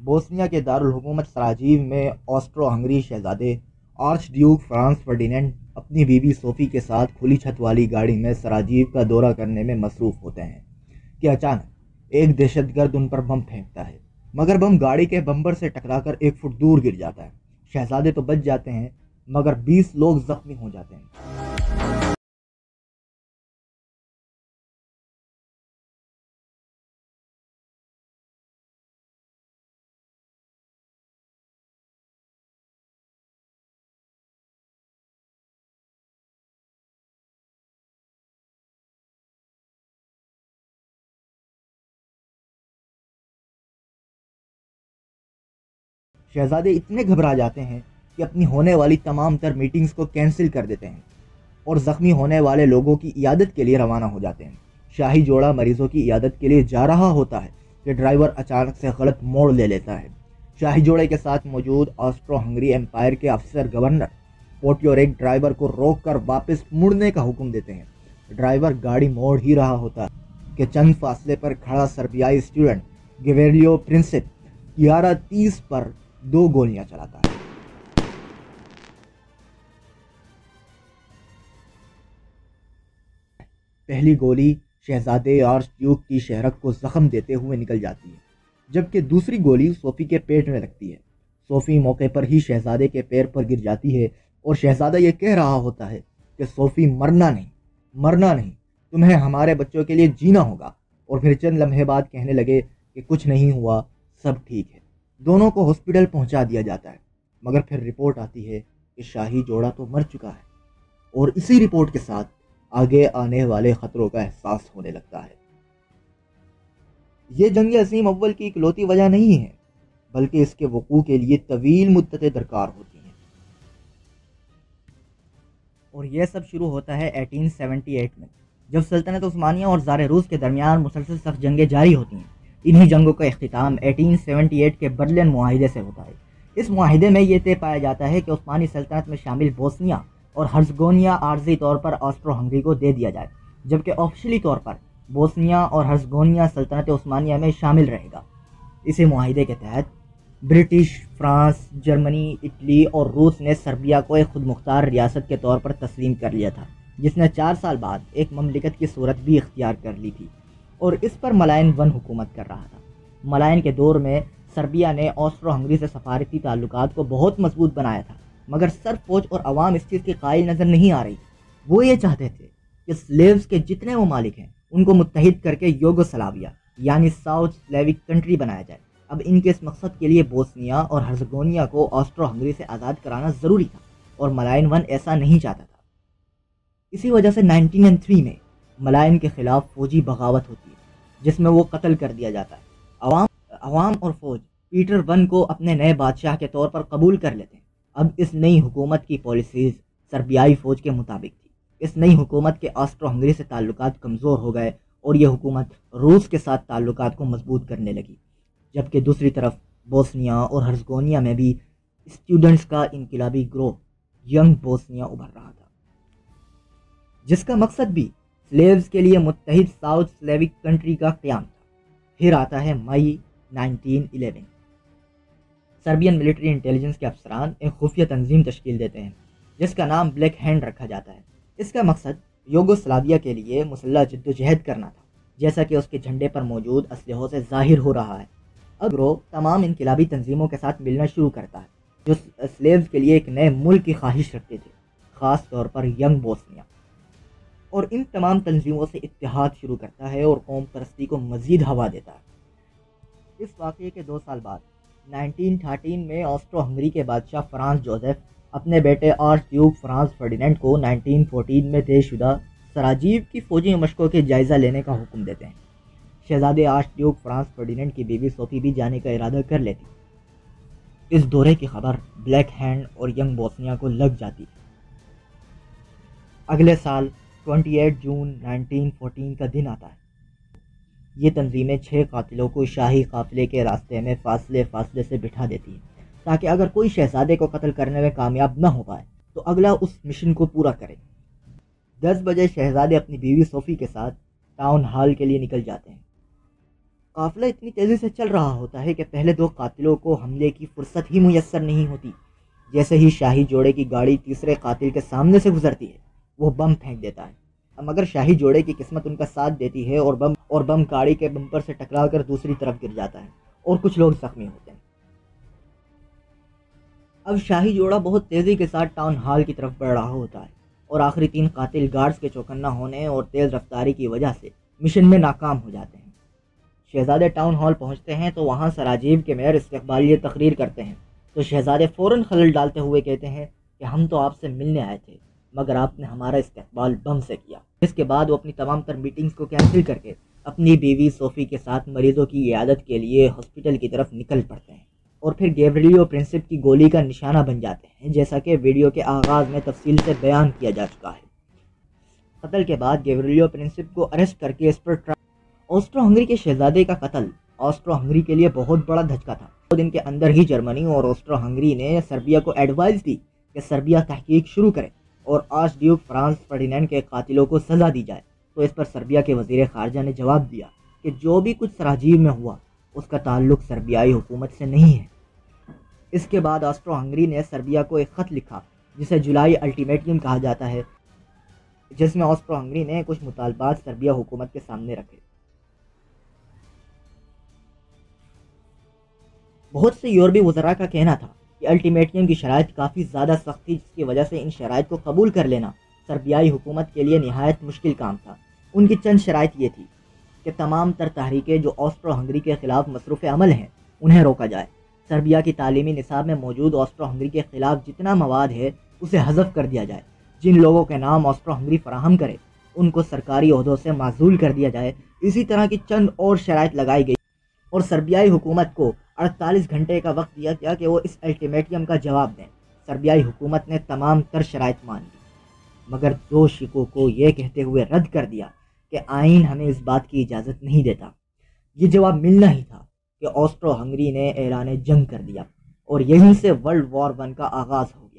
Bosnia کے دارالحکومت سراجیو میں آسٹرو ہنگری شہزادے آرچ ڈیوک فرانس فرڈینینڈ اپنی بیوی صوفی کے ساتھ کھلی چھت والی گاڑی میں سراجیو کا دورہ کرنے میں مصروف ہوتے ہیں کہ اچانک ایک دہشت گرد ان پر بم پھینکتا ہے، مگر بم گاڑی کے بمپر سے ٹکرا کر 1 فٹ دور گر جاتا ہے۔ شہزادے تو بچ جاتے ہیں مگر 20 لوگ زخمی ہو جاتے ہیں۔ شہزادے اتنے گھبرا جاتے ہیں کہ اپنی ہونے والی تمام تر میٹنگز کو کینسل کر دیتے ہیں اور زخمی ہونے والے لوگوں کی عیادت کے لیے روانہ ہو جاتے ہیں۔ شاہی جوڑا مریضوں کی عیادت کے لیے جا رہا ہوتا ہے کہ ڈرائیور اچانک سے غلط موڑ لے لیتا ہے۔ شاہی جوڑے کے ساتھ موجود آسٹرو ہنگری امپائر کے افسر گورنر پوٹیوریک ڈرائیور کو روک کر واپس مڑنے کا حکم دیتے ہیں۔ ڈرائیور گاڑی موڑ ہی رہا ہوتا ہے کہ چند فاصلے پر کھڑا سربیائی اسٹوڈنٹ گیویلیو پرنسپ 11:30 پر 2 گولیاں چلاتا ہے۔ پہلی گولی شہزادے آرچ ڈیوک کی شہرک کو زخم دیتے ہوئے نکل جاتی ہے، جبکہ دوسری گولی صوفی کے پیٹ میں لگتی ہے۔ صوفی موقع پر ہی شہزادے کے پیر پر گر جاتی ہے اور شہزادہ یہ کہہ رہا ہوتا ہے کہ صوفی مرنا نہیں، تمہیں ہمارے بچوں کے لیے جینا ہوگا، اور پھر چند لمحے بعد کہنے لگے کہ کچھ نہیں ہوا، سب ٹھیک ہے۔ دونوں کو ہاسپٹل پہنچا دیا جاتا ہے، مگر پھر رپورٹ آتی ہے کہ شاہی جوڑا تو مر چکا ہے، اور اسی رپورٹ کے ساتھ آگے آنے والے خطروں کا احساس ہونے لگتا ہے۔ یہ جنگ عظیم اول کی اکلوتی وجہ نہیں ہے، بلکہ اس کے وقوع کے لیے طویل مدتیں درکار ہوتی ہیں، اور یہ سب شروع ہوتا ہے 1878 میں، جب سلطنت عثمانیہ اور زار روس کے درمیان مسلسل سخت جنگیں جاری ہوتی ہیں۔ انہی جنگوں کا اختتام 1878 کے برلن معاہدے سے ہوتا ہے۔ اس معاہدے میں یہ طے پایا جاتا ہے کہ عثمانی سلطنت میں شامل بوسنیا اور ہرزگونیا عارضی طور پر آسٹرو ہنگری کو دے دیا جائے، جبکہ آفشلی طور پر بوسنیا اور ہرزگونیا سلطنت عثمانیہ میں شامل رہے گا۔ اسی معاہدے کے تحت برٹش، فرانس، جرمنی، اٹلی اور روس نے سربیا کو ایک خود مختار ریاست کے طور پر تسلیم کر لیا تھا، جس نے 4 سال بعد ایک مملکت کی صورت بھی اختیار کر لی تھی، اور اس پر ملائن ون حکومت کر رہا تھا۔ ملائن کے دور میں سربیا نے آسٹرو ہنگری سے سفارتی تعلقات کو بہت مضبوط بنایا تھا، مگر سر فوج اور عوام اس چیز کی قائل نظر نہیں آ رہی تھی۔ وہ یہ چاہتے تھے کہ سلیوز کے جتنے ممالک ہیں ان کو متحد کر کے یوگوسلاویا یعنی ساؤتھ سلیوک کنٹری بنایا جائے۔ اب ان کے اس مقصد کے لیے بوسنیا اور ہرزگونیا کو آسٹرو ہنگری سے آزاد کرانا ضروری تھا، اور ملائن ون ایسا نہیں چاہتا تھا۔ اسی وجہ سے 1903 میں ملائن کے خلاف فوجی بغاوت ہوتی ہے، جس میں وہ قتل کر دیا جاتا ہے۔ عوام اور فوج پیٹر ون کو اپنے نئے بادشاہ کے طور پر قبول کر لیتے ہیں۔ اب اس نئی حکومت کی پالیسیز سربیائی فوج کے مطابق تھی۔ اس نئی حکومت کے آسٹرو ہنگری سے تعلقات کمزور ہو گئے اور یہ حکومت روس کے ساتھ تعلقات کو مضبوط کرنے لگی، جبکہ دوسری طرف بوسنیا اور ہرزگونیا میں بھی اسٹوڈنٹس کا انقلابی گروہ ینگ بوسنیا ابھر رہا تھا، جس کا مقصد بھی سلیوز کے لیے متحد ساؤتھ سلیوک کنٹری کا قیام تھا۔ پھر آتا ہے مئی 1911۔ سربین ملٹری انٹیلیجنس کے افسران ایک خفیہ تنظیم تشکیل دیتے ہیں جس کا نام بلیک ہینڈ رکھا جاتا ہے۔ اس کا مقصد یوگوسلاویا کے لیے مسلح جدوجہد کرنا تھا، جیسا کہ اس کے جھنڈے پر موجود اسلحوں سے ظاہر ہو رہا ہے۔ اب گروہ تمام انقلابی تنظیموں کے ساتھ ملنا شروع کرتا ہے جو سلیوز کے لیے ایک نئے ملک کی خواہش رکھتے تھے، خاص طور پر ینگ بوسنیا، اور ان تمام تنظیموں سے اتحاد شروع کرتا ہے اور قوم پرستی کو مزید ہوا دیتا ہے۔ اس واقعے کے 2 سال بعد 1913 میں آسٹرو ہنگری کے بادشاہ فرانس جوزف اپنے بیٹے آرچ ڈیوک فرانس فرڈینینڈ کو 1914 میں طے شدہ سراجیو کی فوجی مشقوں کے جائزہ لینے کا حکم دیتے ہیں۔ شہزادے آرچ ڈیوک فرانس فرڈینینڈ کی بیوی صوفی بھی جانے کا ارادہ کر لیتی۔ اس دورے کی خبر بلیک ہینڈ اور ینگ بوسنیا کو لگ جاتی۔ اگلے سال 28 جون 1914 کا دن آتا ہے۔ یہ تنظیمیں 6 قاتلوں کو شاہی قافلے کے راستے میں فاصلے سے بٹھا دیتی ہیں تاکہ اگر کوئی شہزادے کو قتل کرنے میں کامیاب نہ ہو پائے تو اگلا اس مشن کو پورا کرے۔ 10 بجے شہزادے اپنی بیوی صوفی کے ساتھ ٹاؤن ہال کے لیے نکل جاتے ہیں۔ قافلہ اتنی تیزی سے چل رہا ہوتا ہے کہ پہلے دو قاتلوں کو حملے کی فرصت ہی میسر نہیں ہوتی۔ جیسے ہی شاہی جوڑے کی گاڑی تیسرے قاتل کے سامنے سے گزرتی ہے وہ بم پھینک دیتا ہے، مگر شاہی جوڑے کی قسمت ان کا ساتھ دیتی ہے اور بم گاڑی کے بمپر سے ٹکرا کر دوسری طرف گر جاتا ہے اور کچھ لوگ زخمی ہوتے ہیں۔ اب شاہی جوڑا بہت تیزی کے ساتھ ٹاؤن ہال کی طرف بڑھ رہا ہوتا ہے اور آخری تین قاتل گارڈز کے چوکنا ہونے اور تیز رفتاری کی وجہ سے مشن میں ناکام ہو جاتے ہیں۔ شہزادے ٹاؤن ہال پہنچتے ہیں تو وہاں سراجیو کے میئر استقبالیہ تقریر کرتے ہیں، تو شہزادے فوراً خلل ڈالتے ہوئے کہتے ہیں کہ ہم تو آپ سے ملنے آئے تھے مگر آپ نے ہمارا استقبال بم سے کیا۔ اس کے بعد وہ اپنی تمام تر میٹنگز کو کینسل کر کے اپنی بیوی صوفی کے ساتھ مریضوں کی عیادت کے لیے ہاسپٹل کی طرف نکل پڑتے ہیں اور پھر گیوریلیو پرنسپ کی گولی کا نشانہ بن جاتے ہیں، جیسا کہ ویڈیو کے آغاز میں تفصیل سے بیان کیا جا چکا ہے۔ قتل کے بعد گیوریلیو پرنسپ کو اریسٹ کر کے اس پر آسٹرو ہنگری کے شہزادے کا قتل آسٹرو ہنگری کے لیے بہت بڑا دھچکا تھا۔ 2 دن کے اندر ہی جرمنی اور آسٹرو ہنگری نے سربیا کو ایڈوائز دی کہ سربیا تحقیق شروع کرے اور آرچ ڈیوک فرانس فرڈینینڈ کے قاتلوں کو سزا دی جائے، تو اس پر سربیا کے وزیر خارجہ نے جواب دیا کہ جو بھی کچھ سراجیو میں ہوا اس کا تعلق سربیائی حکومت سے نہیں ہے۔ اس کے بعد آسٹرو ہنگری نے سربیا کو ایک خط لکھا جسے جولائی الٹیمیٹم کہا جاتا ہے، جس میں آسٹرو ہنگری نے کچھ مطالبات سربیا حکومت کے سامنے رکھے۔ بہت سے یورپی وزراء کا کہنا تھا کہ الٹیمیٹم کی شرائط کافی زیادہ سخت تھی، جس کی وجہ سے ان شرائط کو قبول کر لینا سربیائی حکومت کے لیے نہایت مشکل کام تھا۔ ان کی چند شرائط یہ تھی کہ تمام تر تحریکیں جو آسٹرو ہنگری کے خلاف مصروف عمل ہیں انہیں روکا جائے، سربیا کی تعلیمی نصاب میں موجود آسٹرو ہنگری کے خلاف جتنا مواد ہے اسے حذف کر دیا جائے، جن لوگوں کے نام آسٹرو ہنگری فراہم کرے ان کو سرکاری عہدوں سے معزول کر دیا جائے۔ اسی طرح کی چند اور شرائط لگائی گئی اور سربیائی حکومت کو 48 گھنٹے کا وقت دیا گیا کہ وہ اس الٹیمیٹم کا جواب دیں۔ سربیائی حکومت نے تمام تر شرائط مان لی، مگر 2 شکوں کو یہ کہتے ہوئے رد کر دیا کہ آئین ہمیں اس بات کی اجازت نہیں دیتا۔ یہ جواب ملنا ہی تھا کہ آسٹرو ہنگری نے اعلان جنگ کر دیا اور یہیں سے ورلڈ وار 1 کا آغاز ہو گیا۔